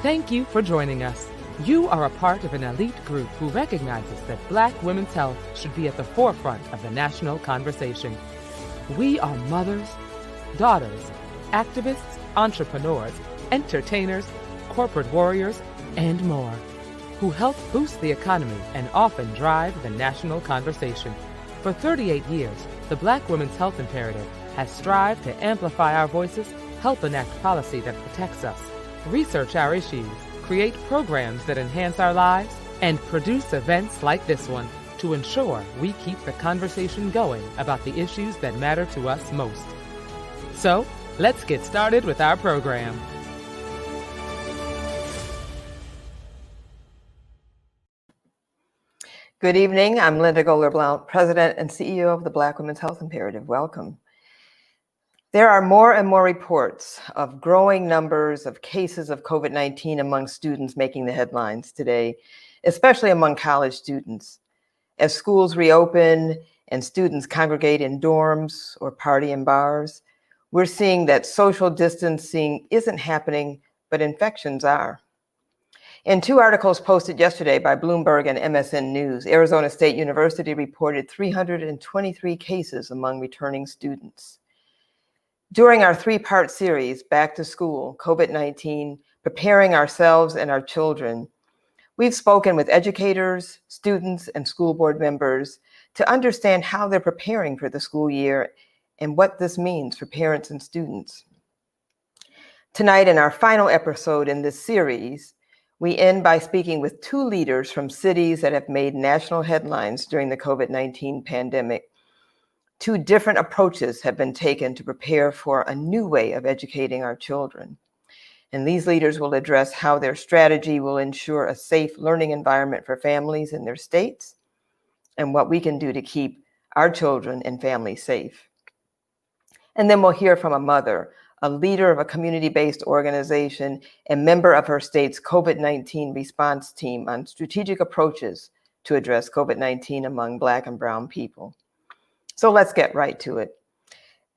Thank you for joining us. You are a part of an elite group who recognizes that Black women's health should be at the forefront of the national conversation. We are mothers, daughters, activists, entrepreneurs, entertainers, corporate warriors, and more, who help boost the economy and often drive the national conversation. For 38 years, the Black Women's Health Imperative has strived to amplify our voices, help enact policy that protects us, research our issues, create programs that enhance our lives, and produce events like this one to ensure we keep the conversation going about the issues that matter to us most. So, let's get started with our program. Good evening. I'm Linda Goler-Blount, President and CEO of the Black Women's Health Imperative. Welcome. There are more and more reports of growing numbers of cases of COVID-19 among students making the headlines today, especially among college students. As schools reopen and students congregate in dorms or party in bars, we're seeing that social distancing isn't happening, but infections are. In two articles posted yesterday by Bloomberg and MSN News, Arizona State University reported 323 cases among returning students. During our three-part series, Back to School, COVID-19, Preparing Ourselves and Our Children, we've spoken with educators, students, and school board members to understand how they're preparing for the school year and what this means for parents and students. Tonight, in our final episode in this series, we end by speaking with two leaders from cities that have made national headlines during the COVID-19 pandemic. Two different approaches have been taken to prepare for a new way of educating our children. And these leaders will address how their strategy will ensure a safe learning environment for families in their states and what we can do to keep our children and families safe. And then we'll hear from a mother, a leader of a community-based organization and member of her state's COVID-19 response team on strategic approaches to address COVID-19 among Black and Brown people. So let's get right to it.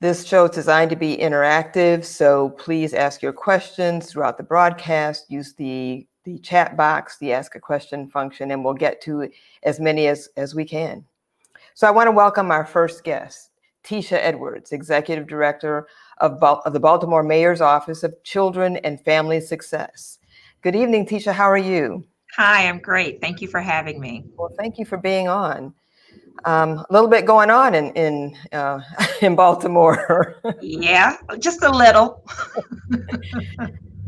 This show is designed to be interactive, so please ask your questions throughout the broadcast. Use the chat box, the ask a question function, and we'll get to as many as we can. So I want to welcome our first guest, Tisha Edwards, Executive Director of the Baltimore Mayor's Office of Children and Family Success. Good evening, Tisha. How are you? Hi, I'm great. Thank you for having me. Well, thank you for being on. A little bit going on in Baltimore. Yeah, just a little.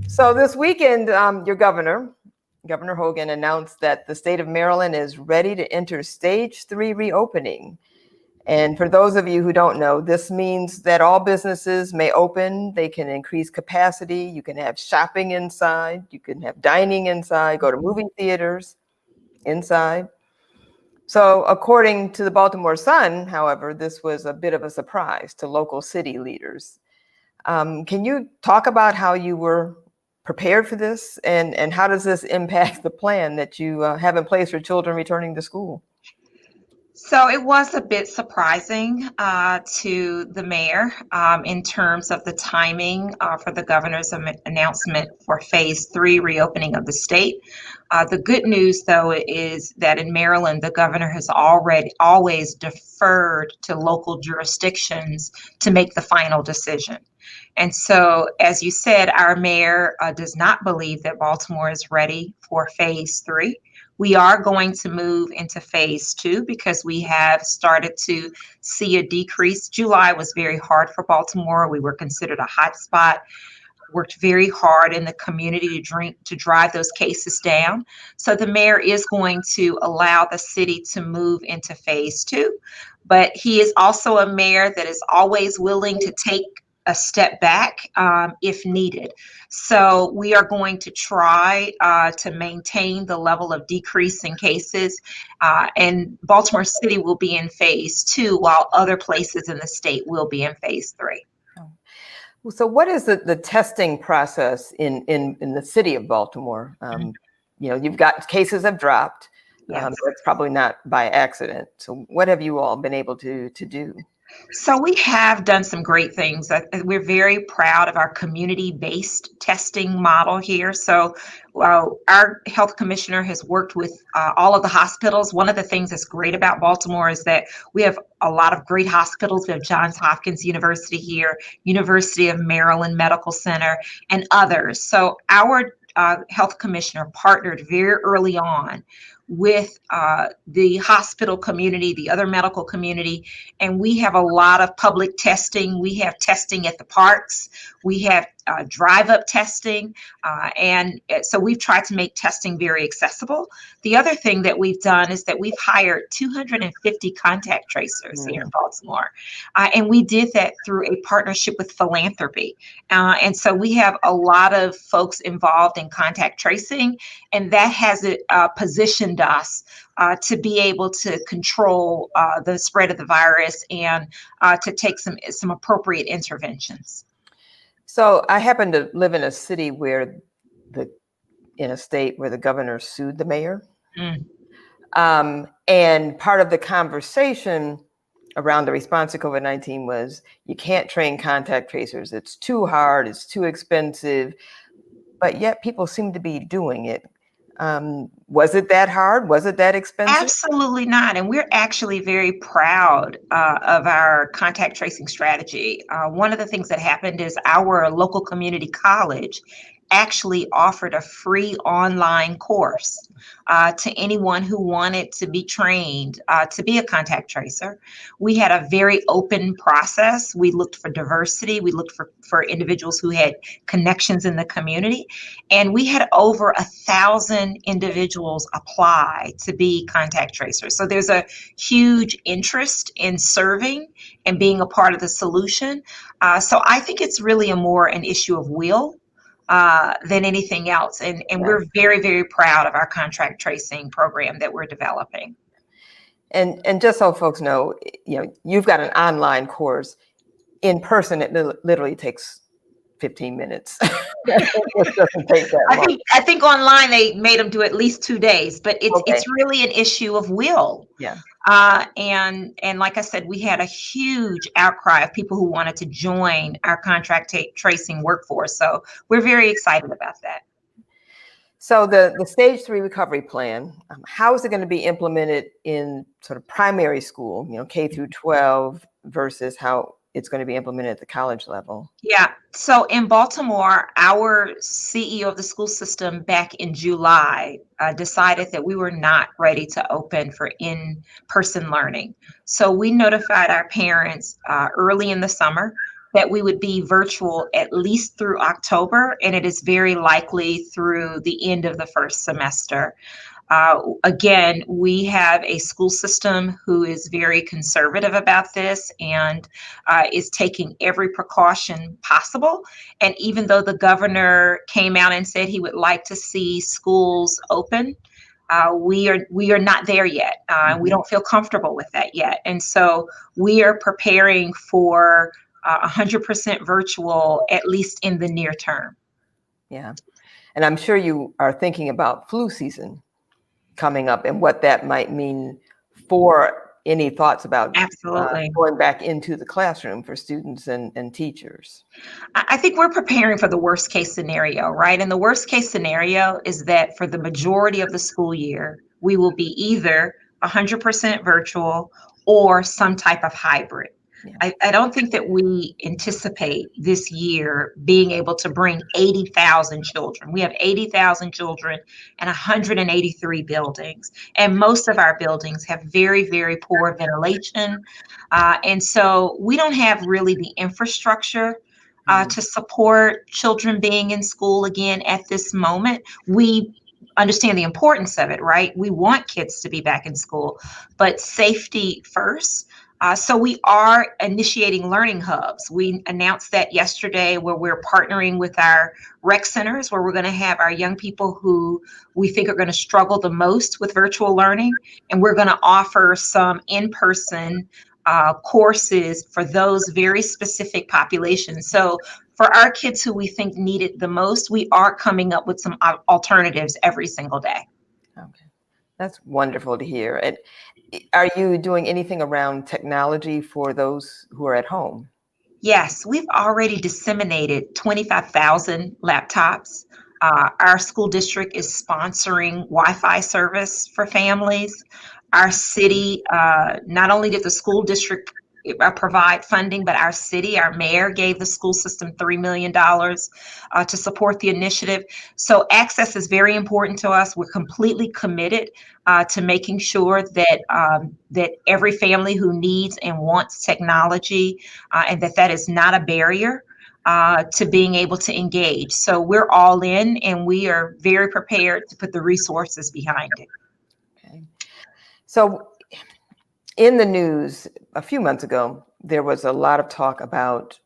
So this weekend, your Governor Hogan, announced that the state of Maryland is ready to enter stage 3 reopening. And for those of you who don't know, this means that all businesses may open, they can increase capacity, you can have shopping inside, you can have dining inside, go to movie theaters inside. So according to the Baltimore Sun, however, this was a bit of a surprise to local city leaders. Can you talk about how you were prepared for this and how does this impact the plan that you have in place for children returning to school? So it was a bit surprising to the mayor in terms of the timing for the governor's announcement for phase 3 reopening of the state. The good news, though, is that in Maryland, the governor has always deferred to local jurisdictions to make the final decision. And so, as you said, our mayor does not believe that Baltimore is ready for phase 3. We are going to move into phase 2 because we have started to see a decrease. July was very hard for Baltimore. We were considered a hot spot. Worked very hard in the community to drive those cases down. So the mayor is going to allow the city to move into phase 2. But he is also a mayor that is always willing to take a step back if needed. So we are going to try to maintain the level of decrease in cases, and Baltimore City will be in phase 2, while other places in the state will be in phase 3. So what is the testing process in the city of Baltimore? You've got cases have dropped. Yes. That's probably not by accident. So what have you all been able to do? So we have done some great things. We're very proud of our community-based testing model here. So our health commissioner has worked with all of the hospitals. One of the things that's great about Baltimore is that we have a lot of great hospitals. We have Johns Hopkins University here, University of Maryland Medical Center, and others. So our health commissioner partnered very early on with the hospital community, the other medical community, and we have a lot of public testing. We have testing at the parks. We have drive-up testing, and so we've tried to make testing very accessible. The other thing that we've done is that we've hired 250 contact tracers here in Baltimore, and we did that through a partnership with philanthropy. And so we have a lot of folks involved in contact tracing, and that has positioned us to be able to control the spread of the virus and to take some appropriate interventions. So I happen to live in a city in a state where the governor sued the mayor. And part of the conversation around the response to COVID-19 was you can't train contact tracers. It's too hard. It's too expensive. But yet people seem to be doing it. Was it that hard? Was it that expensive? Absolutely not. And we're actually very proud of our contact tracing strategy. One of the things that happened is our local community college actually offered a free online course to anyone who wanted to be trained to be a contact tracer. We had a very open process. We looked for diversity. We looked for individuals who had connections in the community. And we had over 1,000 individuals apply to be contact tracers. So there's a huge interest in serving and being a part of the solution. So I think it's really an issue of will than anything else. And we're very, very proud of our contract tracing program that we're developing. And just so folks know, you've got an online course. In person, it literally takes 15 minutes. It doesn't take that long. I think online they made them do at least 2 days, but it's really an issue of will. Yeah. And like I said, we had a huge outcry of people who wanted to join our contract tracing workforce. So we're very excited about that. So the stage 3 recovery plan, how is it going to be implemented in sort of primary school, K through 12 versus how it's going to be implemented at the college level? Yeah. So in Baltimore, our CEO of the school system back in July decided that we were not ready to open for in-person learning. So we notified our parents early in the summer that we would be virtual at least through October, and it is very likely through the end of the first semester. Again, we have a school system who is very conservative about this and is taking every precaution possible. And even though the governor came out and said he would like to see schools open, we are not there yet. We don't feel comfortable with that yet. And so we are preparing for 100% virtual, at least in the near term. Yeah. And I'm sure you are thinking about flu season coming up and what that might mean for any thoughts about going back into the classroom for students and teachers. I think we're preparing for the worst case scenario, right? And the worst case scenario is that for the majority of the school year, we will be either 100% virtual or some type of hybrid. Yeah. I don't think that we anticipate this year being able to bring 80,000 children. We have 80,000 children and 183 buildings. And most of our buildings have very, very poor ventilation. And so we don't have really the infrastructure to support children being in school again at this moment. We understand the importance of it, right? We want kids to be back in school, but safety first. So we are initiating learning hubs. We announced that yesterday, where we're partnering with our rec centers, where we're going to have our young people who we think are going to struggle the most with virtual learning, and we're going to offer some in-person courses for those very specific populations. So for our kids who we think need it the most, we are coming up with some alternatives every single day. Okay, that's wonderful to hear. And are you doing anything around technology for those who are at home? Yes, we've already disseminated 25,000 laptops. Our school district is sponsoring Wi-Fi service for families. Our city, not only did the school district provide funding, but our city, our mayor gave the school system $3 million to support the initiative. So access is very important to us. We're completely committed to making sure that every family who needs and wants technology, and that is not a barrier to being able to engage. So we're all in, and we are very prepared to put the resources behind it. Okay. So in the news a few months ago, there was a lot of talk about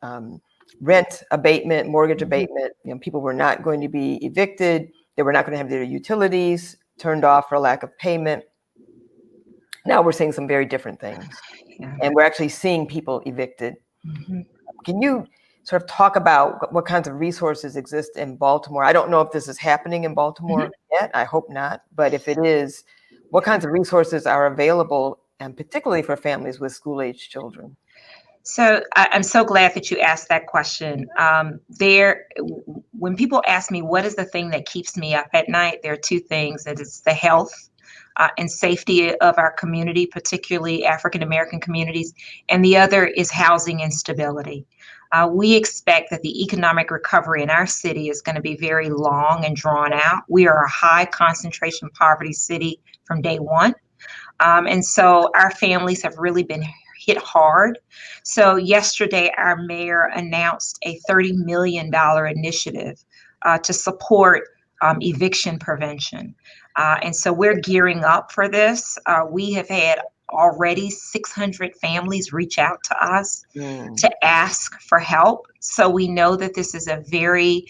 rent abatement, mortgage abatement. People were not going to be evicted. They were not going to have their utilities turned off for lack of payment. Now we're seeing some very different things. Yeah. And we're actually seeing people evicted. Mm-hmm. Can you sort of talk about what kinds of resources exist in Baltimore? I don't know if this is happening in Baltimore yet. I hope not. But if it is, what kinds of resources are available, and particularly for families with school-age children? So I'm so glad that you asked that question. When people ask me what is the thing that keeps me up at night, there are two things. That is the health and safety of our community, particularly African American communities, and the other is housing instability. We expect that the economic recovery in our city is going to be very long and drawn out. We are a high concentration poverty city from day one. And so our families have really been hit hard. So yesterday, our mayor announced a $30 million initiative to support eviction prevention. And so we're gearing up for this. We have had already 600 families reach out to us to ask for help. So we know that this is a very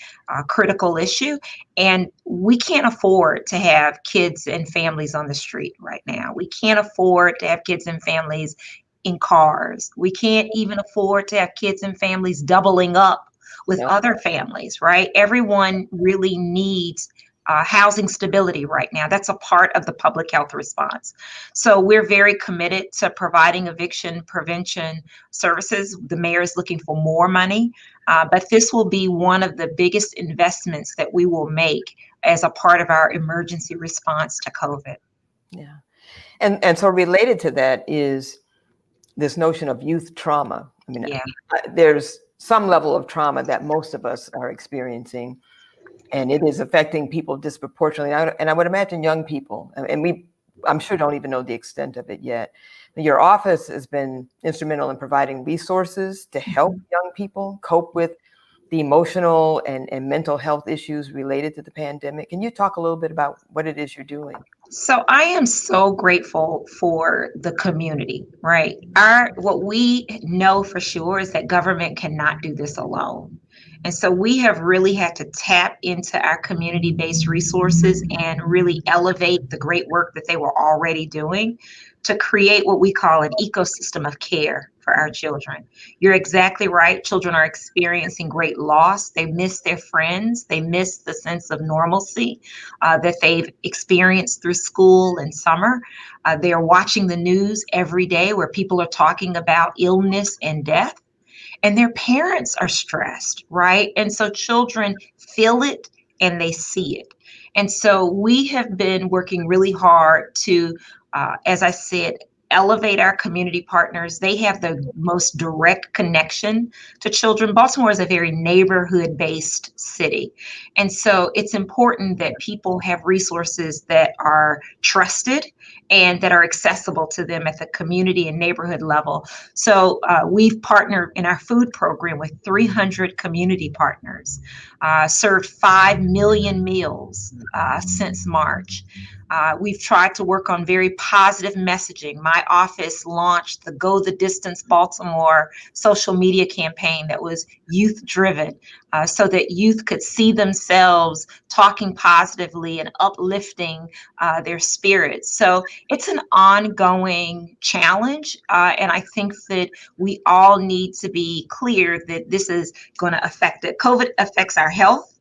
critical issue, and we can't afford to have kids and families on the street right now. We can't afford to have kids and families in cars. We can't even afford to have kids and families doubling up with other families, right? Everyone really needs housing stability right now. That's a part of the public health response. So we're very committed to providing eviction prevention services. The mayor is looking for more money, but this will be one of the biggest investments that we will make as a part of our emergency response to COVID. Yeah. And so related to that is this notion of youth trauma. I mean, there's some level of trauma that most of us are experiencing, and it is affecting people disproportionately. And I would imagine young people, and I'm sure don't even know the extent of it yet. Your office has been instrumental in providing resources to help young people cope with the emotional and mental health issues related to the pandemic. Can you talk a little bit about what it is you're doing? So I am so grateful for the community, right? What we know for sure is that government cannot do this alone. And so we have really had to tap into our community-based resources and really elevate the great work that they were already doing to create what we call an ecosystem of care for our children. You're exactly right. Children are experiencing great loss. They miss their friends. They miss the sense of normalcy that they've experienced through school and summer. They are watching the news every day where people are talking about illness and death. And their parents are stressed, right? And so children feel it and they see it. And so we have been working really hard to, as I said, elevate our community partners. They have the most direct connection to children. Baltimore is a very neighborhood-based city. And so it's important that people have resources that are trusted and that are accessible to them at the community and neighborhood level. So we've partnered in our food program with 300 community partners, served 5 million meals since March. We've tried to work on very positive messaging. My office launched the Go the Distance Baltimore social media campaign that was youth driven, so that youth could see themselves talking positively and uplifting their spirits. So it's an ongoing challenge. And I think that we all need to be clear that this is going to affect it. COVID affects our health.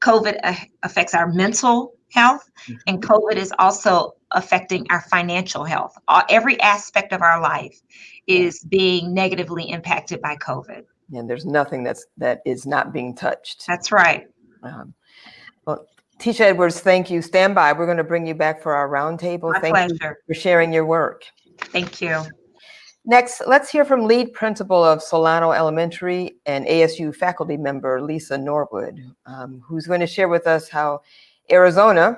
COVID affects our mental health, and COVID is also affecting our financial health. Every aspect of our life is being negatively impacted by COVID. And there's nothing that is not being touched. That's right. Well, Tisha Edwards, thank you. Stand by. We're going to bring you back for our roundtable. My Thank pleasure. you for sharing your work. Thank you. Next, let's hear from lead principal of Solano Elementary and ASU faculty member Lisa Norwood, who's going to share with us how Arizona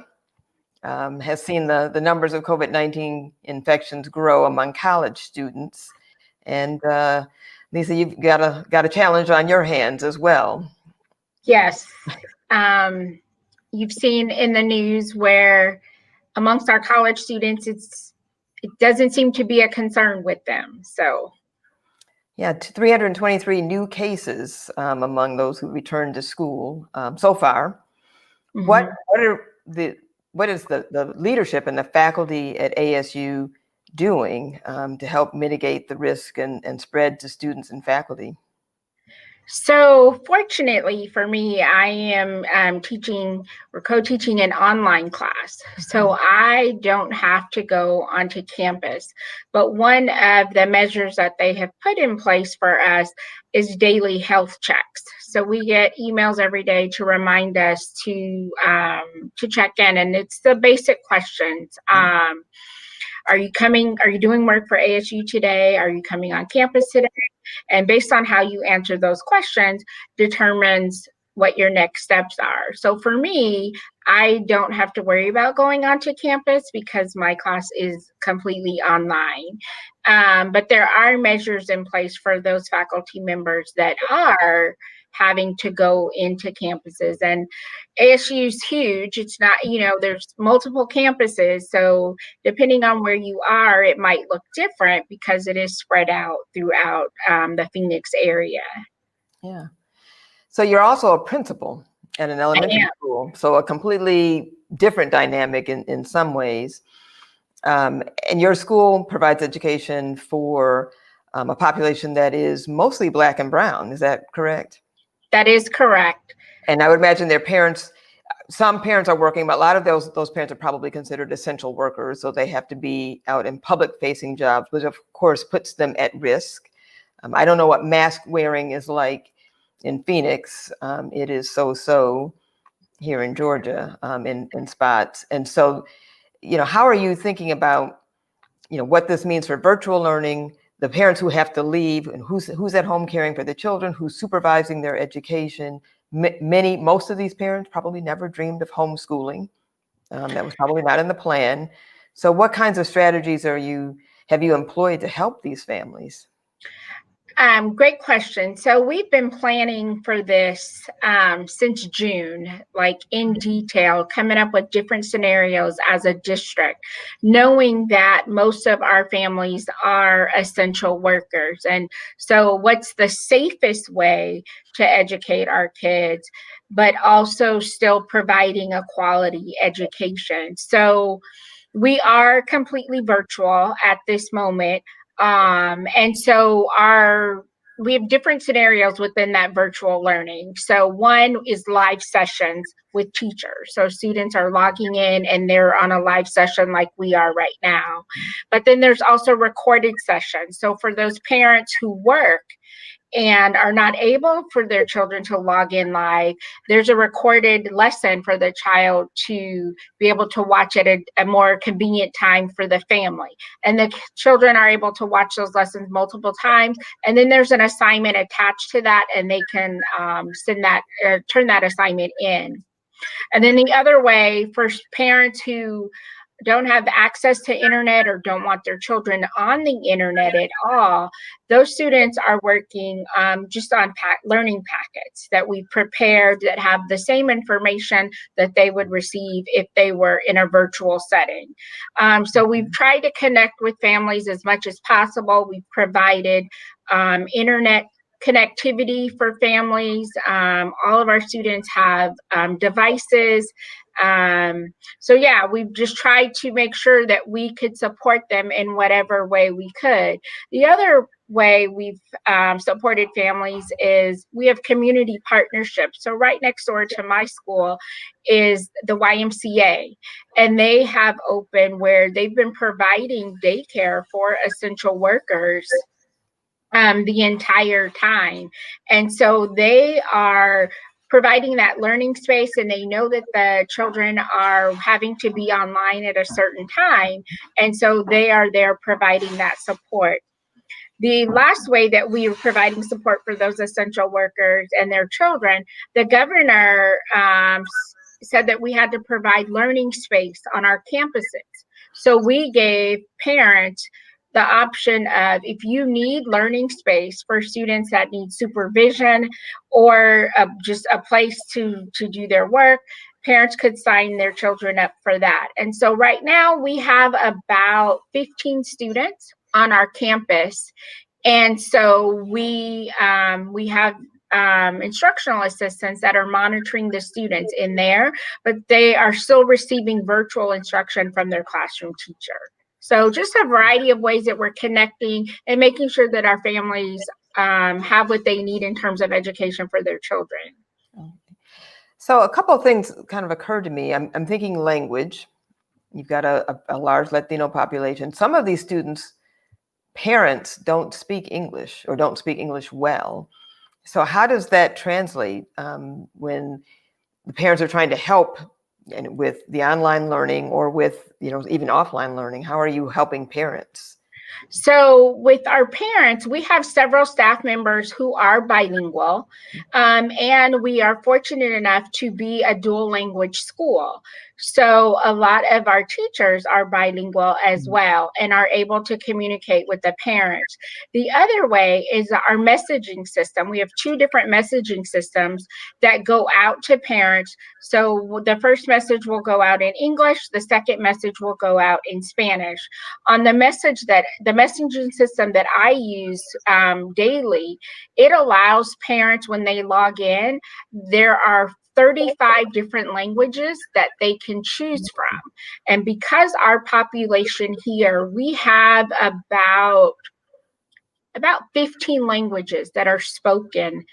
has seen the numbers of COVID-19 infections grow among college students. And Lisa, you've got a challenge on your hands as well. Yes. You've seen in the news where amongst our college students, it doesn't seem to be a concern with them. So, yeah, 323 new cases among those who returned to school so far. Mm-hmm. What is the leadership and the faculty at ASU doing to help mitigate the risk and spread to students and faculty? So fortunately for me, I am teaching or co-teaching an online class. So I don't have to go onto campus. But one of the measures that they have put in place for us is daily health checks. So we get emails every day to remind us to check in. And it's the basic questions. Are you doing work for ASU today? Are you coming on campus today? And based on how you answer those questions determines what your next steps are. So for me, I don't have to worry about going onto campus because my class is completely online. But there are measures in place for those faculty members that are having to go into campuses. And ASU is huge. It's not, there's multiple campuses. So depending on where you are, it might look different because it is spread out throughout the Phoenix area. Yeah. So you're also a principal at an elementary school. So a completely different dynamic in some ways. And your school provides education for a population that is mostly Black and brown. Is that correct? That is correct. And I would imagine their parents, some parents are working, but a lot of those parents are probably considered essential workers. So they have to be out in public facing jobs, which of course puts them at risk. I don't know what mask wearing is like in Phoenix. It is so here in Georgia in spots. And so, how are you thinking about, what this means for virtual learning, the parents who have to leave, and who's at home caring for the children, who's supervising their education? Most of these parents probably never dreamed of homeschooling. That was probably not in the plan. So what kinds of strategies have you employed to help these families? Great question. So we've been planning for this since June, like in detail, coming up with different scenarios as a district, knowing that most of our families are essential workers. And so what's the safest way to educate our kids, but also still providing a quality education? So we are completely virtual at this moment. And so we have different scenarios within that virtual learning. So one is live sessions with teachers. So students are logging in and they're on a live session like we are right now. But then there's also recorded sessions. So for those parents who work and are not able for their children to log in live, there's a recorded lesson for the child to be able to watch at a more convenient time for the family. And the children are able to watch those lessons multiple times. And then there's an assignment attached to that, and they can turn that assignment in. And then the other way for parents who don't have access to internet or don't want their children on the internet at all, those students are working just on learning packets that we prepared that have the same information that they would receive if they were in a virtual setting. So we've tried to connect with families as much as possible. We've provided internet connectivity for families. All of our students have devices. So yeah, we've just tried to make sure that we could support them in whatever way we could. The other way we've supported families is we have community partnerships. So right next door to my school is the YMCA, and they have open where they've been providing daycare for essential workers the entire time. And so they are providing that learning space, and they know that the children are having to be online at a certain time. And so they are there providing that support. The last way that we are providing support for those essential workers and their children, the governor said that we had to provide learning space on our campuses. So we gave parents the option of, if you need learning space for students that need supervision or just a place to do their work, parents could sign their children up for that. And so right now we have about 15 students on our campus. And so we have instructional assistants that are monitoring the students in there, but they are still receiving virtual instruction from their classroom teacher. So just a variety of ways that we're connecting and making sure that our families have what they need in terms of education for their children. So a couple of things kind of occurred to me. I'm thinking language. You've got a large Latino population. Some of these students, parents don't speak English or don't speak English well. So how does that translate when the parents are trying to help and with the online learning or with, even offline learning? How are you helping parents? So with our parents, we have several staff members who are bilingual, and we are fortunate enough to be a dual language school. So a lot of our teachers are bilingual as well and are able to communicate with the parents. The other way is our messaging system. We have two different messaging systems that go out to parents. So the first message will go out in English, the second message will go out in Spanish. On the messaging system that I use daily, it allows parents, when they log in, there are 35 different languages that they can choose from. And because our population here, we have about 15 languages that are spoken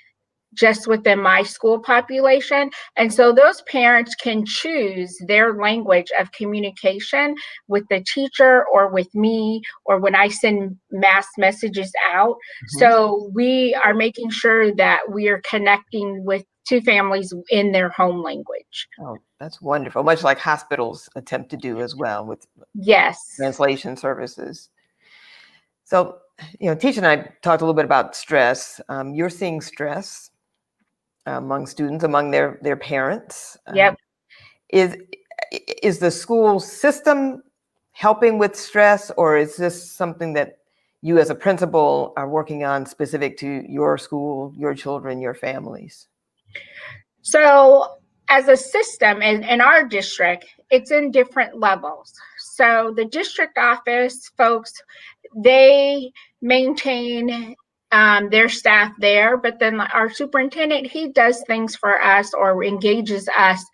just within my school population. And so those parents can choose their language of communication with the teacher or with me, or when I send mass messages out. So we are making sure that we are connecting with two families in their home language. Oh, that's wonderful. Much like hospitals attempt to do as well with translation services. So, Teacher and I talked a little bit about stress. You're seeing stress among students, among their parents. Yep. Is the school system helping with stress, or is this something that you as a principal are working on specific to your school, your children, your families? So as a system in our district, it's in different levels. So the district office folks, they maintain their staff there, but then our superintendent, he does things for us or engages us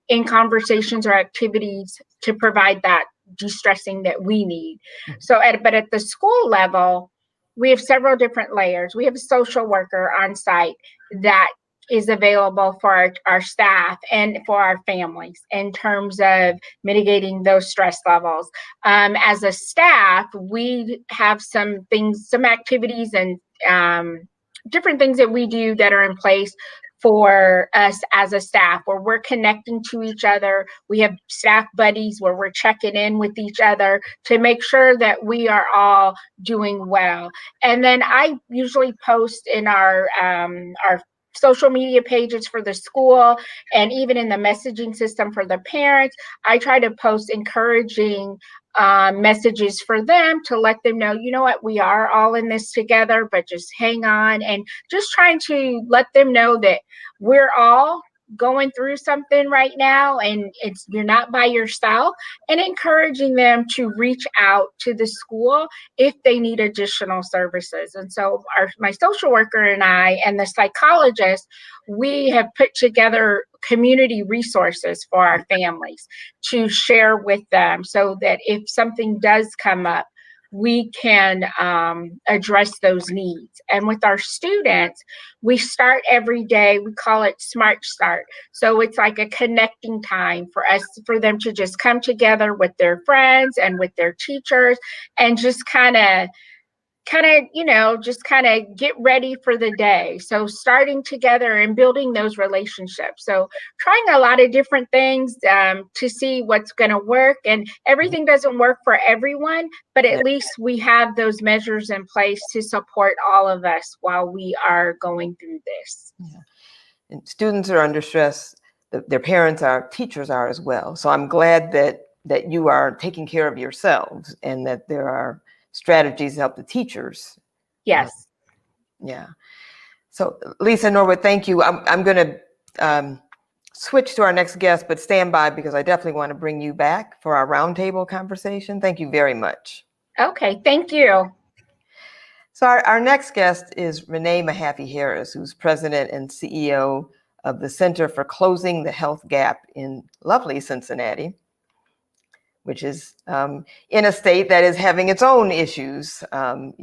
in conversations or activities to provide that de-stressing that we need. So but at the school level, we have several different layers. We have a social worker on site that is available for our staff and for our families in terms of mitigating those stress levels. As a staff, we have some activities and different things that we do that are in place for us as a staff, where we're connecting to each other. We have staff buddies where we're checking in with each other to make sure that we are all doing well. And then I usually post in our social media pages for the school, and even in the messaging system for the parents, I try to post encouraging messages for them to let them know, you know what, we are all in this together, but just hang on, and just trying to let them know that we're all going through something right now, and you're not by yourself, and encouraging them to reach out to the school if they need additional services. And so my social worker and I and the psychologist, we have put together community resources for our families to share with them, so that if something does come up, we can address those needs. And with our students, we start every day, we call it Smart Start. So it's like a connecting time for them to just come together with their friends and with their teachers, and just kind of get ready for the day. So starting together and building those relationships. So trying a lot of different things to see what's going to work, and everything doesn't work for everyone, but at least we have those measures in place to support all of us while we are going through this. Yeah. And students are under stress. Their parents are, teachers are as well. So I'm glad that you are taking care of yourselves, and that there are strategies to help the teachers. Yes. Yeah. So Lisa, Norwood, thank you. I'm going to switch to our next guest, but stand by, because I definitely want to bring you back for our roundtable conversation. Thank you very much. Okay, thank you. So our next guest is Renee Harris, who's president and CEO of the Center for Closing the Health Gap in lovely Cincinnati, which is in a state that is having its own issues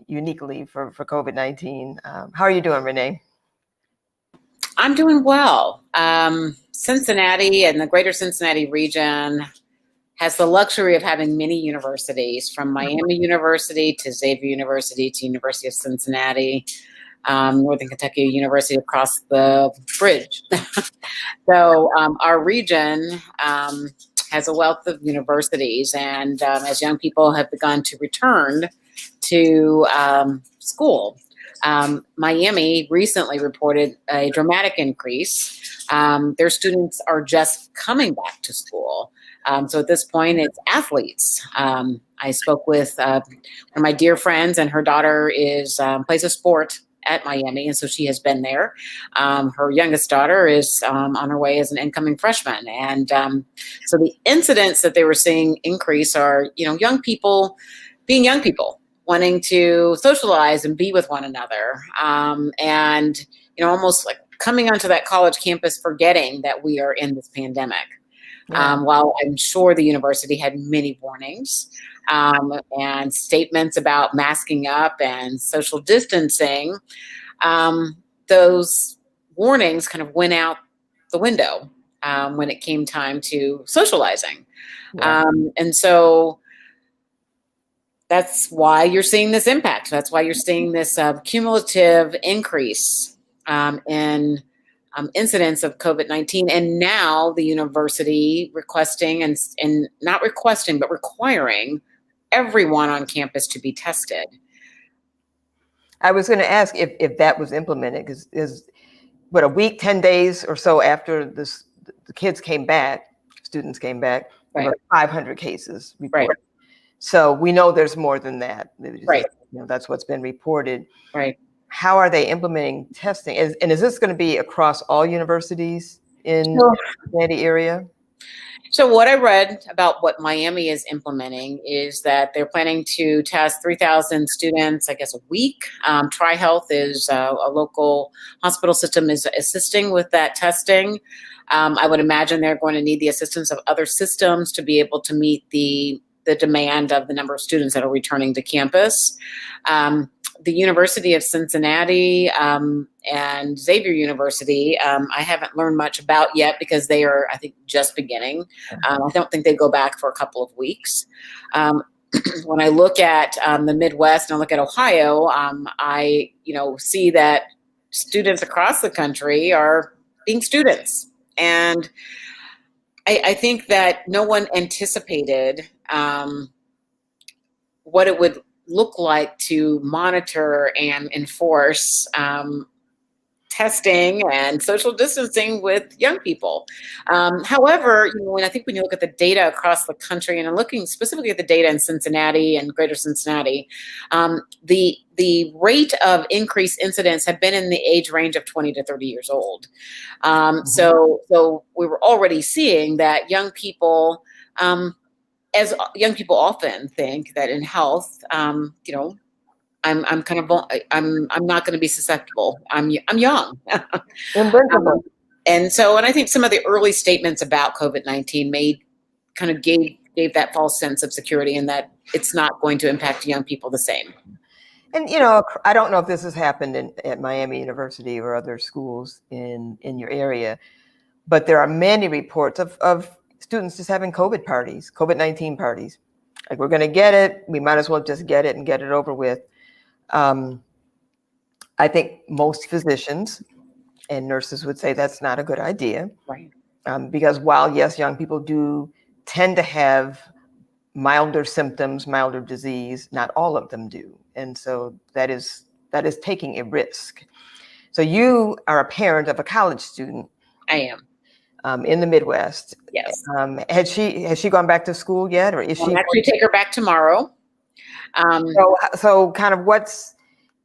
uniquely for COVID-19. How are you doing, Renee? I'm doing well. Cincinnati and the greater Cincinnati region has the luxury of having many universities, from Miami University to Xavier University to University of Cincinnati, Northern Kentucky University across the bridge. So our region has a wealth of universities, and as young people have begun to return to school, Miami recently reported a dramatic increase. Their students are just coming back to school. So at this point, it's athletes. I spoke with one of my dear friends, and her daughter plays a sport at Miami, and so she has been there. Her youngest daughter is on her way as an incoming freshman, and so the incidents that they were seeing increase are, young people being young people, wanting to socialize and be with one another, and almost like coming onto that college campus forgetting that we are in this pandemic. Yeah. While I'm sure the university had many warnings and statements about masking up and social distancing, those warnings kind of went out the window when it came time to socializing. Yeah. And so that's why you're seeing this impact. That's why you're seeing this cumulative increase in incidents of COVID-19, and now the university requesting and not requesting, but requiring everyone on campus to be tested. I was going to ask if that was implemented, because is a week, 10 days or so after the kids came back, students came back, right, there were 500 cases reported. Right. So we know there's more than that. Right. That's what's been reported. Right. How are they implementing testing? Is this going to be across all universities in the Cincinnati area? So what I read about what Miami is implementing is that they're planning to test 3,000 students, I guess, a week. TriHealth is a local hospital system is assisting with that testing. I would imagine they're going to need the assistance of other systems to be able to meet the demand of the number of students that are returning to campus. The University of Cincinnati and Xavier University, I haven't learned much about yet, because they are, I think, just beginning. I don't think they go back for a couple of weeks. When I look at the Midwest and I look at Ohio, I see that students across the country are being students. And I think that no one anticipated what it would look like to monitor and enforce testing and social distancing with young people. However, when you look at the data across the country, and I'm looking specifically at the data in Cincinnati and Greater Cincinnati, the rate of increased incidents have been in the age range of 20 to 30 years old. So we were already seeing that young people, as young people often think that in health, I'm not going to be susceptible. I'm young. Invincible. And I think some of the early statements about COVID-19 gave that false sense of security, and that it's not going to impact young people the same. And, I don't know if this has happened at Miami University or other schools in your area, but there are many reports of students just having COVID-19 parties. Like, we're going to get it. We might as well just get it and get it over with. I think most physicians and nurses would say that's not a good idea. Right. Because while, yes, young people do tend to have milder symptoms, milder disease, not all of them do. And so that is taking a risk. So you are a parent of a college student. I am. In the Midwest. Yes. Has she gone back to school yet, or is she? I'll actually take her back tomorrow. So kind of what's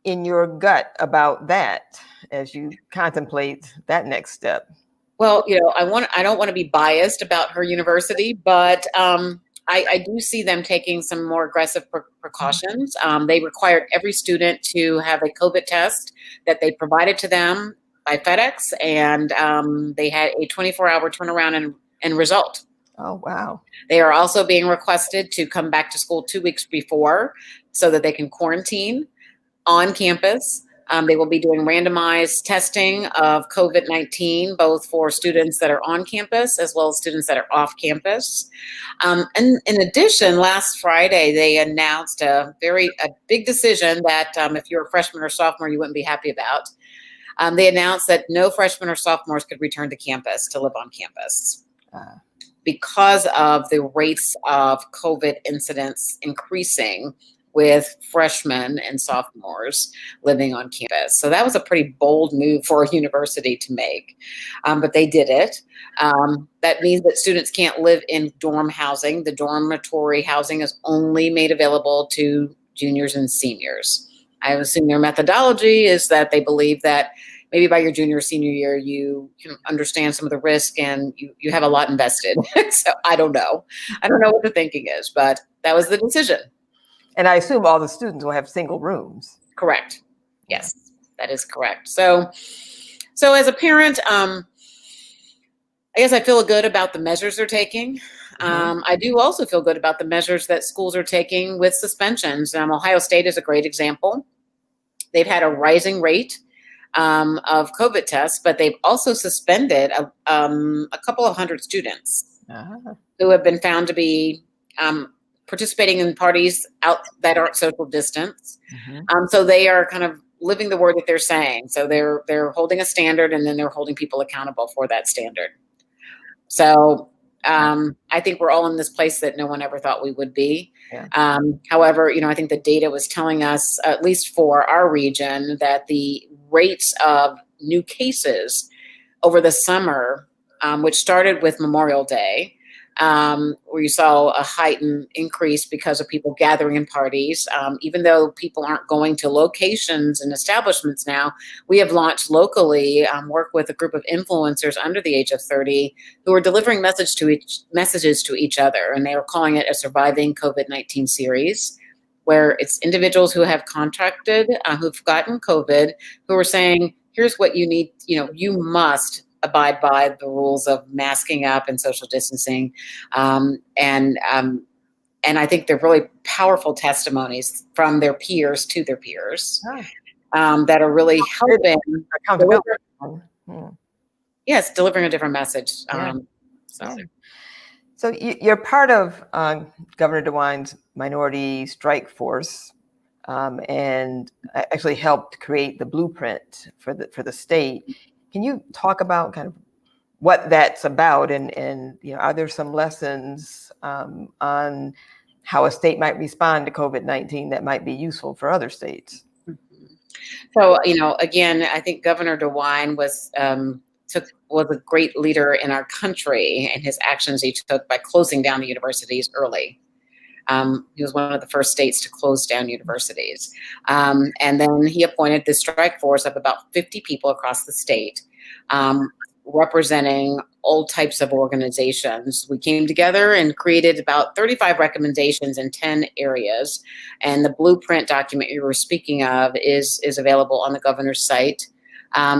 in your gut about that as you contemplate that next step? Well, I don't want to be biased about her university, but I do see them taking some more aggressive precautions. They required every student to have a COVID test that they provided to them by FedEx, and they had a 24-hour turnaround and result. Oh, wow. They are also being requested to come back to school 2 weeks before so that they can quarantine on campus. They will be doing randomized testing of COVID-19, both for students that are on campus as well as students that are off campus. And in addition, last Friday, they announced a big decision that if you're a freshman or sophomore, you wouldn't be happy about. They announced that no freshmen or sophomores could return to campus to live on campus because of the rates of COVID incidents increasing with freshmen and sophomores living on campus. So that was a pretty bold move for a university to make, but they did it. That means that students can't live in dorm housing. The dormitory housing is only made available to juniors and seniors. I assume their methodology is that they believe that maybe by your junior or senior year, you can understand some of the risk and you have a lot invested. So I don't know. I don't know what the thinking is, but that was the decision. And I assume all the students will have single rooms. Correct. Yes, that is correct. So as a parent, I guess I feel good about the measures they're taking. I do also feel good about the measures that schools are taking with suspensions. Ohio State is a great example. They've had a rising rate of COVID tests, but they've also suspended a couple of hundred students who have been found to be participating in parties out that aren't social distance. So they are kind of living the word that they're saying. So they're holding a standard, and then they're holding people accountable for that standard. So I think we're all in this place that no one ever thought we would be. Yeah. However, I think the data was telling us, at least for our region, that the rates of new cases over the summer, which started with Memorial Day, where you saw a heightened increase because of people gathering in parties. Even though people aren't going to locations and establishments now, we have launched locally, work with a group of influencers under the age of 30 who are delivering messages to each other. And they were calling it a Surviving COVID-19 series, where it's individuals who have contracted, who've gotten COVID, who are saying, here's what you need, you must abide by the rules of masking up and social distancing. And I think they're really powerful testimonies from their peers to their peers that are really helping. Yes, delivering a different message. So you're part of Governor DeWine's minority strike force, and actually helped create the blueprint for the state. Can you talk about kind of what that's about, and are there some lessons on how a state might respond to COVID-19 that might be useful for other states? So, again, I think Governor DeWine was a great leader in our country in his actions he took by closing down the universities early. He was one of the first states to close down universities. And then he appointed this strike force of about 50 people across the state, representing all types of organizations. We came together and created about 35 recommendations in 10 areas. And the blueprint document you were speaking of is available on the governor's site.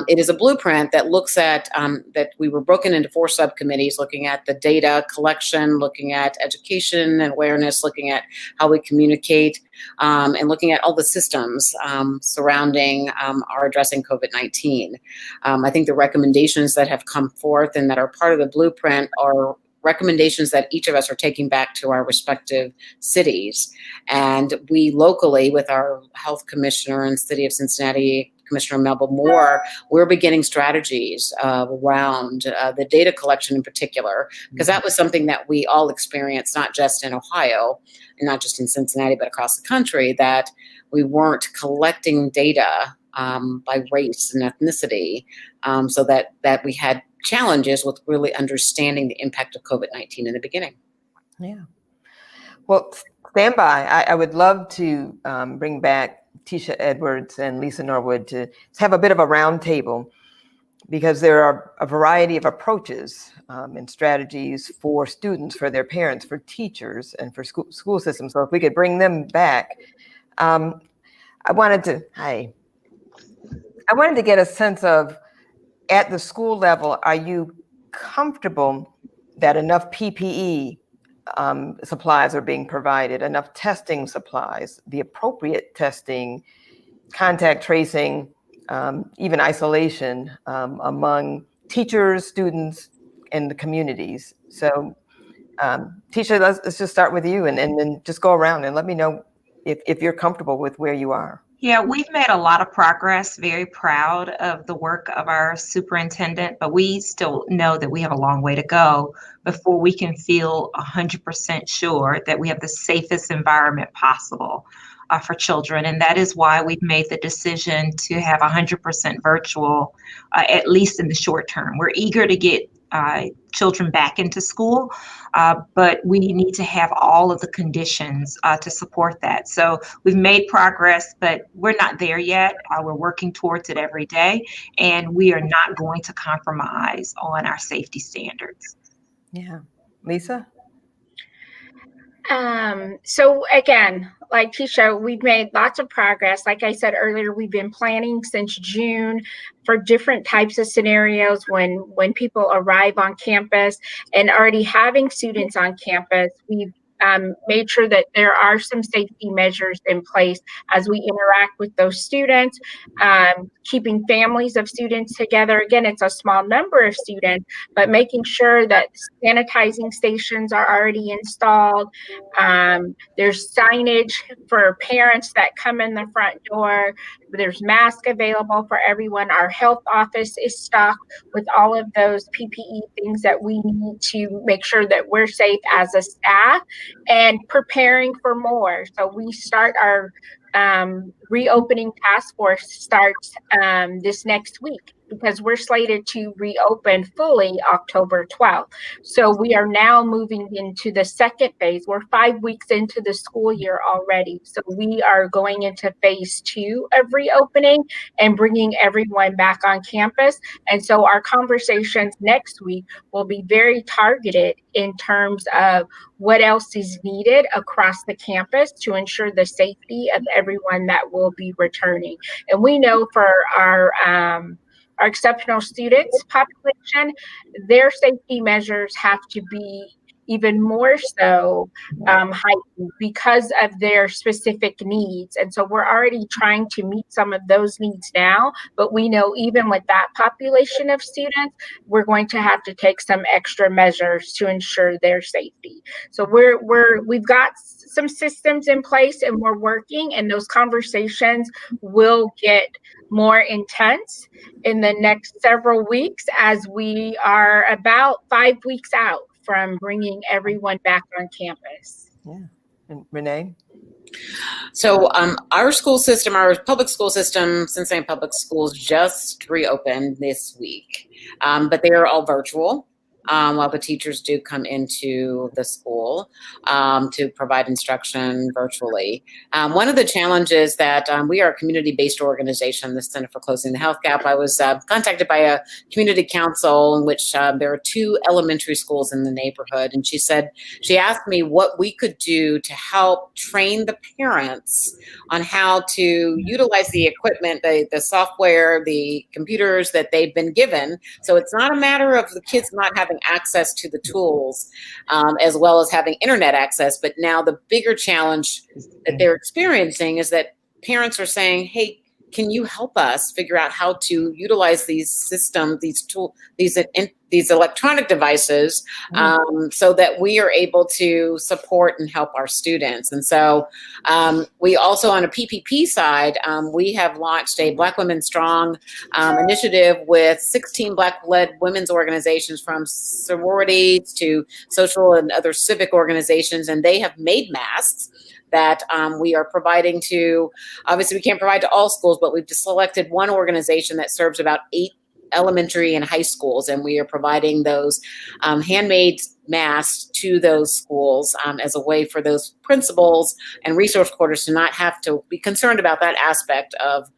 It is a blueprint that looks at that we were broken into 4 subcommittees, looking at the data collection, looking at education and awareness, looking at how we communicate, and looking at all the systems surrounding our addressing COVID-19. I think the recommendations that have come forth and that are part of the blueprint are recommendations that each of us are taking back to our respective cities. And we locally, with our health commissioner in the city of Cincinnati, Commissioner Melba Moore, we're beginning strategies around the data collection in particular, because that was something that we all experienced, not just in Ohio and not just in Cincinnati, but across the country, that we weren't collecting data by race and ethnicity, so that we had challenges with really understanding the impact of COVID-19 in the beginning. Yeah. Well, stand by. I would love to bring back Tisha Edwards and Lisa Norwood to have a bit of a round table, because there are a variety of approaches and strategies for students, for their parents, for teachers, and for school systems. So if we could bring them back, I wanted to get a sense of, at the school level, are you comfortable that enough PPE supplies are being provided, enough testing supplies, the appropriate testing, contact tracing, even isolation among teachers, students, and the communities? So Tisha, let's just start with you and then just go around and let me know if you're comfortable with where you are. Yeah, we've made a lot of progress, very proud of the work of our superintendent, but we still know that we have a long way to go before we can feel 100% sure that we have the safest environment possible for children. And that is why we've made the decision to have 100% virtual, at least in the short term. We're eager to get children back into school, but we need to have all of the conditions to support that. So we've made progress, but we're not there yet. We're working towards it every day, and we are not going to compromise on our safety standards. Yeah. Lisa? So again, like Tisha, we've made lots of progress. Like I said earlier, we've been planning since June for different types of scenarios when people arrive on campus, and already having students on campus. We've made sure that there are some safety measures in place as we interact with those students, keeping families of students together. Again, it's a small number of students, but making sure that sanitizing stations are already installed. There's signage for parents that come in the front door. There's masks available for everyone. Our health office is stocked with all of those PPE things that we need to make sure that we're safe as a staff, and preparing for more. So we start our reopening task force starts this next week, because we're slated to reopen fully October 12th. So we are now moving into the second phase. We're 5 weeks into the school year already. So we are going into phase 2 of reopening and bringing everyone back on campus. And so our conversations next week will be very targeted in terms of what else is needed across the campus to ensure the safety of everyone that will be returning. And we know for our exceptional students population, their safety measures have to be even more so heightened because of their specific needs. And so we're already trying to meet some of those needs now, but we know even with that population of students, we're going to have to take some extra measures to ensure their safety. So we've got some systems in place, and we're working, and those conversations will get more intense in the next several weeks, as we are about 5 weeks out from bringing everyone back on campus. Yeah. And Renee? So our school system, our public school system, Cincinnati Public Schools just reopened this week, but they are all virtual. While the teachers do come into the school to provide instruction virtually. One of the challenges that we are a community-based organization, the Center for Closing the Health Gap. I was contacted by a community council in which there are 2 elementary schools in the neighborhood. And she asked me what we could do to help train the parents on how to utilize the equipment, the software, the computers that they've been given. So it's not a matter of the kids not having access to the tools as well as having internet access. But now the bigger challenge that they're experiencing is that parents are saying, hey, can you help us figure out how to utilize these systems, these electronic devices, so that we are able to support and help our students? And so we also, on a PPP side, we have launched a Black Women Strong initiative with 16 Black-led women's organizations, from sororities to social and other civic organizations, and they have made masks that we are providing to. Obviously we can't provide to all schools, but we've just selected one organization that serves about 8 elementary and high schools, and we are providing those handmade masks to those schools as a way for those principals and resource coordinators to not have to be concerned about that aspect of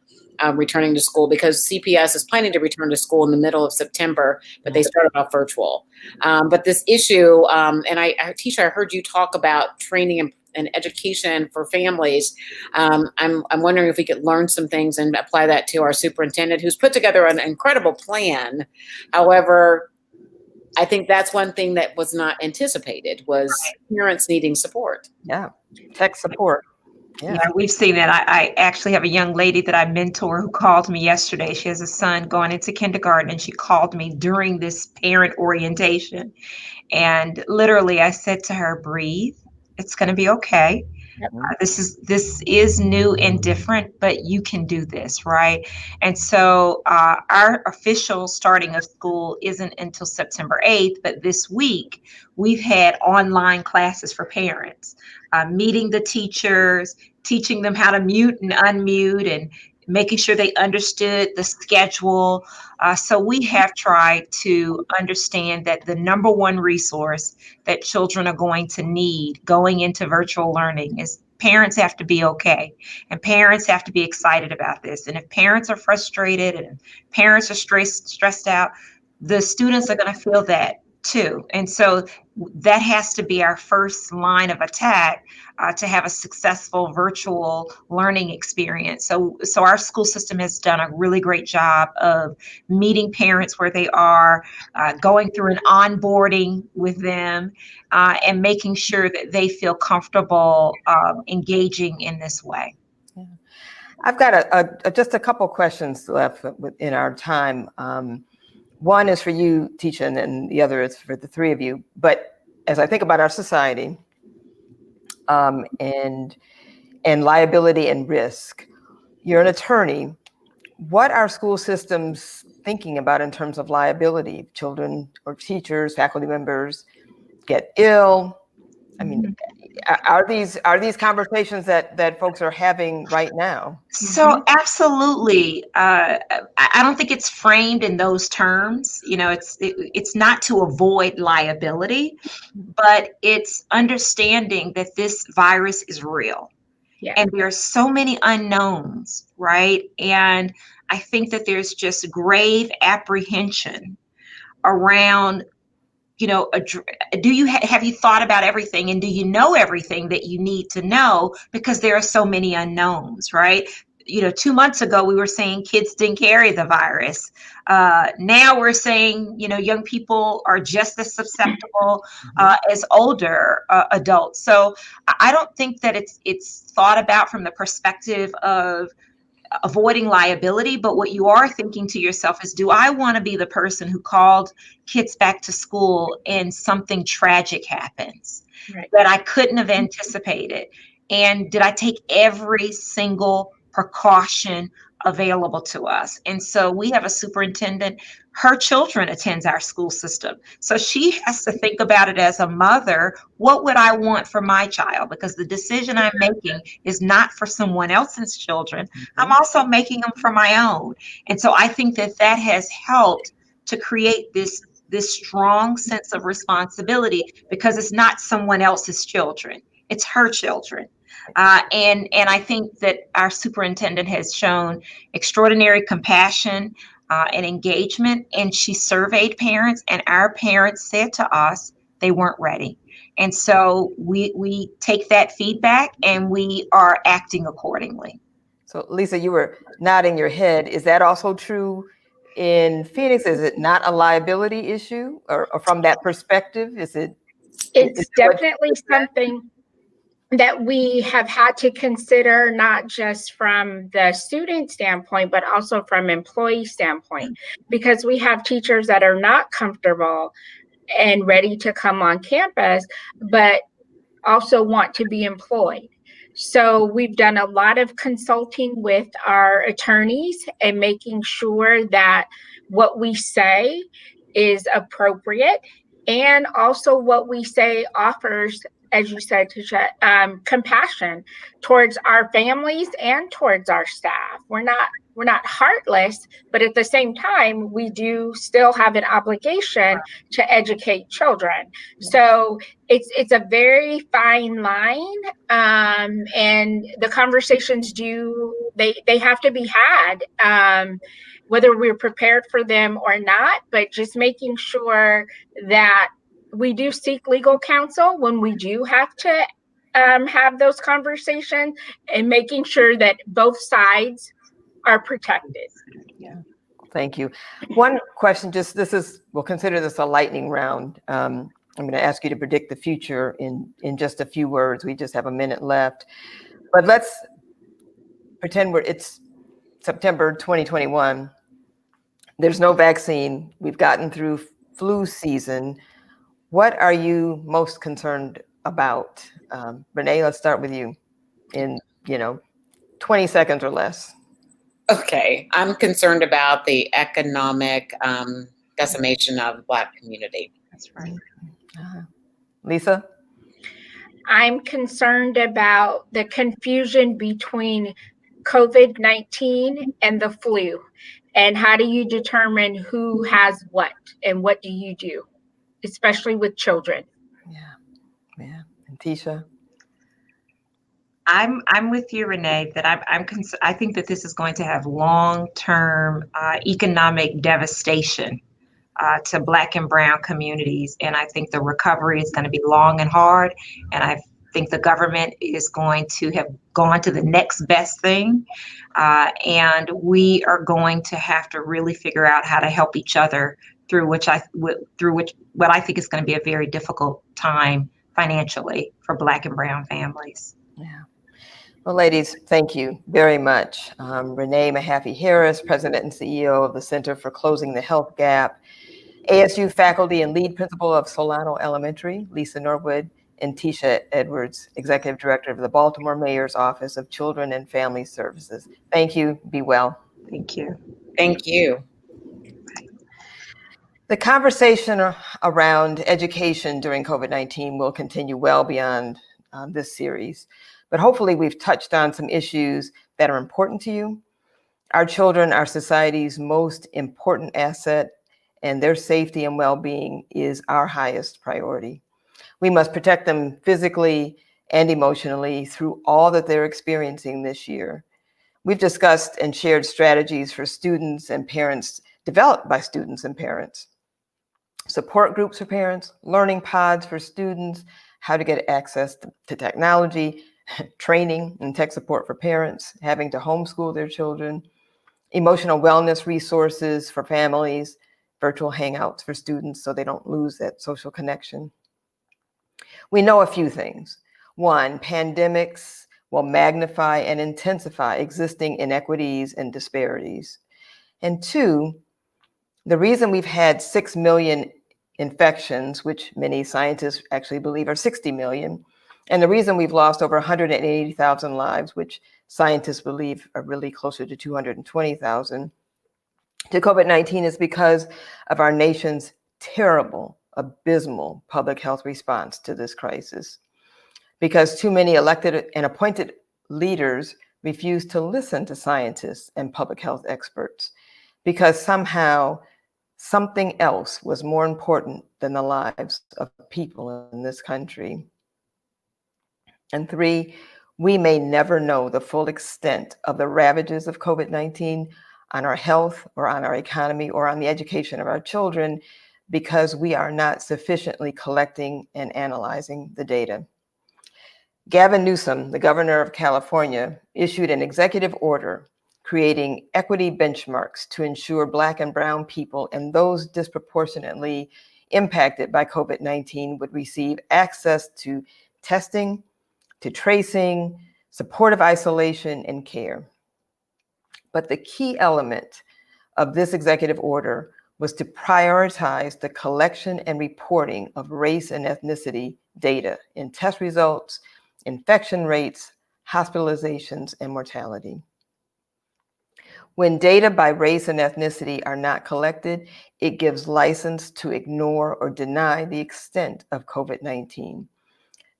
returning to school, because CPS is planning to return to school in the middle of September, but they started off virtual. But this issue, and Tisha, I heard you talk about training and education for families. I'm wondering if we could learn some things and apply that to our superintendent, who's put together an incredible plan. However, I think that's one thing that was not anticipated, was parents needing support. Yeah, tech support. Yeah, we've seen that. I actually have a young lady that I mentor who called me yesterday. She has a son going into kindergarten, and she called me during this parent orientation. And literally I said to her, breathe. It's going to be okay. This is new and different, but you can do this, right? And so our official starting of school isn't until September 8th, but this week we've had online classes for parents, meeting the teachers, teaching them how to mute and unmute, and making sure they understood the schedule. So we have tried to understand that the number one resource that children are going to need going into virtual learning is parents have to be okay, and parents have to be excited about this. And if parents are frustrated and parents are stressed out, the students are going to feel that too. And so that has to be our first line of attack to have a successful virtual learning experience. So our school system has done a really great job of meeting parents where they are, going through an onboarding with them, and making sure that they feel comfortable engaging in this way. Yeah. I've got just a couple questions left in our time. One is for you, Tisha, and the other is for the 3 of you. But as I think about our society, and liability and risk, you're an attorney. What are school systems thinking about in terms of liability? Children or teachers, faculty members get ill. I mean, are these conversations that folks are having right now? So absolutely. I don't think it's framed in those terms. You know, it's not to avoid liability, but it's understanding that this virus is real. Yeah. And there are so many unknowns, right? And I think that there's just grave apprehension around, you know, have you thought about everything, and do you know everything that you need to know, because there are so many unknowns, right? You know, 2 months ago we were saying kids didn't carry the virus. Now we're saying, you know, young people are just as susceptible as older adults. So I don't think that it's thought about from the perspective of avoiding liability, but what you are thinking to yourself is, do I want to be the person who called kids back to school and something tragic happens that I couldn't have anticipated? And did I take every single precaution available to us. And so we have a superintendent, her children attends our school system. So she has to think about it as a mother, what would I want for my child? Because the decision I'm making is not for someone else's children. I'm also making them for my own. And so I think that that has helped to create this strong sense of responsibility, because it's not someone else's children, it's her children. And I think that our superintendent has shown extraordinary compassion and engagement. And she surveyed parents, and our parents said to us they weren't ready. And so we take that feedback and we are acting accordingly. So Lisa, you were nodding your head. Is that also true in Phoenix? Is it not a liability issue, or from that perspective? It's definitely something that we have had to consider, not just from the student standpoint, but also from employee standpoint, because we have teachers that are not comfortable and ready to come on campus, but also want to be employed. So we've done a lot of consulting with our attorneys and making sure that what we say is appropriate, and also what we say offers, as you said, Tisha, compassion towards our families and towards our staff. We're not heartless, but at the same time, we do still have an obligation to educate children. So it's a very fine line, and the conversations they have to be had, whether we're prepared for them or not. But just making sure that we do seek legal counsel when we do have to have those conversations, and making sure that both sides are protected. Yeah. Thank you. One question, we'll consider this a lightning round. I'm going to ask you to predict the future in just a few words. We just have a minute left, but let's pretend it's September 2021. There's no vaccine. We've gotten through flu season. What are you most concerned about? Renee, let's start with you in 20 seconds or less. Okay, I'm concerned about the economic decimation of the Black community. That's right. Lisa? I'm concerned about the confusion between COVID-19 and the flu. And how do you determine who has what, and what do you do, especially with children? Yeah. And Tisha? I'm with you, Renee, that I think that this is going to have long-term economic devastation to Black and Brown communities. And I think the recovery is going to be long and hard. And I think the government is going to have gone to the next best thing. And we are going to have to really figure out how to help each other through what I think is going to be a very difficult time financially for Black and Brown families. Yeah. Well, ladies, thank you very much. Renee Harris, President and CEO of the Center for Closing the Health Gap, ASU faculty and lead principal of Solano Elementary, Lisa Norwood, and Tisha Edwards, Executive Director of the Baltimore Mayor's Office of Children and Family Services. Thank you. Be well. Thank you. Thank you. The conversation around education during COVID-19 will continue well beyond this series, but hopefully we've touched on some issues that are important to you. Our children are society's most important asset, and their safety and well-being is our highest priority. We must protect them physically and emotionally through all that they're experiencing this year. We've discussed and shared strategies for students and parents, developed by students and parents. Support groups for parents, learning pods for students, how to get access to technology, training and tech support for parents, having to homeschool their children, emotional wellness resources for families, virtual hangouts for students so they don't lose that social connection. We know a few things. One, pandemics will magnify and intensify existing inequities and disparities. And two, the reason we've had 6 million infections, which many scientists actually believe are 60 million, And the reason we've lost over 180,000 lives, which scientists believe are really closer to 220,000, to COVID-19 is because of our nation's terrible, abysmal public health response to this crisis. Because too many elected and appointed leaders refuse to listen to scientists and public health experts, because somehow something else was more important than the lives of people in this country. And 3, we may never know the full extent of the ravages of COVID-19 on our health or on our economy or on the education of our children, because we are not sufficiently collecting and analyzing the data. Gavin Newsom, the governor of California, issued an executive order creating equity benchmarks to ensure Black and Brown people and those disproportionately impacted by COVID-19 would receive access to testing, to tracing, supportive isolation, and care. But the key element of this executive order was to prioritize the collection and reporting of race and ethnicity data in test results, infection rates, hospitalizations, and mortality. When data by race and ethnicity are not collected, it gives license to ignore or deny the extent of COVID-19,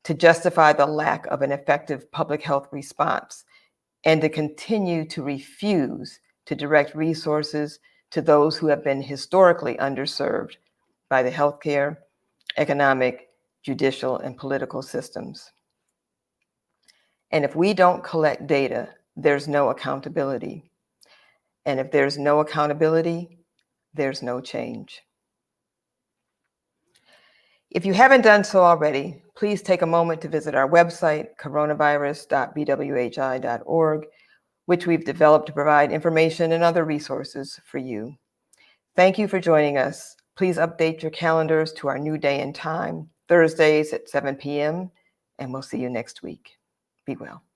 to justify the lack of an effective public health response, and to continue to refuse to direct resources to those who have been historically underserved by the healthcare, economic, judicial, and political systems. And if we don't collect data, there's no accountability. And if there's no accountability, there's no change. If you haven't done so already, please take a moment to visit our website, coronavirus.bwhi.org, which we've developed to provide information and other resources for you. Thank you for joining us. Please update your calendars to our new day and time, Thursdays at 7 p.m., and we'll see you next week. Be well.